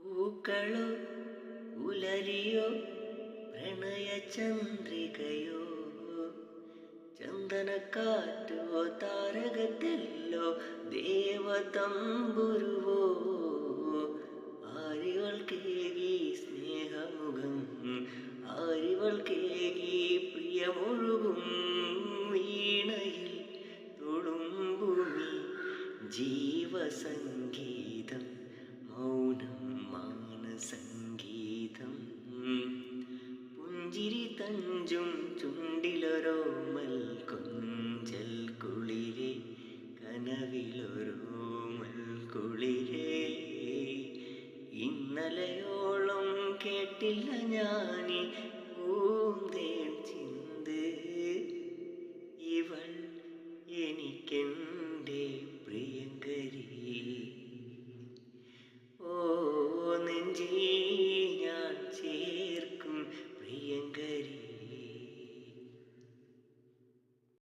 പൂക്കളോ ഉലരിയോ പ്രണയചന്ദ്രികയോ ചന്ദനക്കാറ്റോ താരകത്തെല്ലോ ദേവതമ്പുരുവോ ആരിവൾ കേകി സ്നേഹമുഖം ആരിവൾ കേകി പ്രിയമൊഴുകും വീണയിൽ തുളുമ്പുമി ജീവസംഗീതം മൗനം മാനസംഗീതം പുഞ്ചിരി തഞ്ചും ചുണ്ടിലൊരോമൽ കൊഞ്ചൽ കുളിരേ കനവിലൊരോമൽ കുളിരേ ഇന്നലെയോളം കേട്ടില്ല ഞാനീ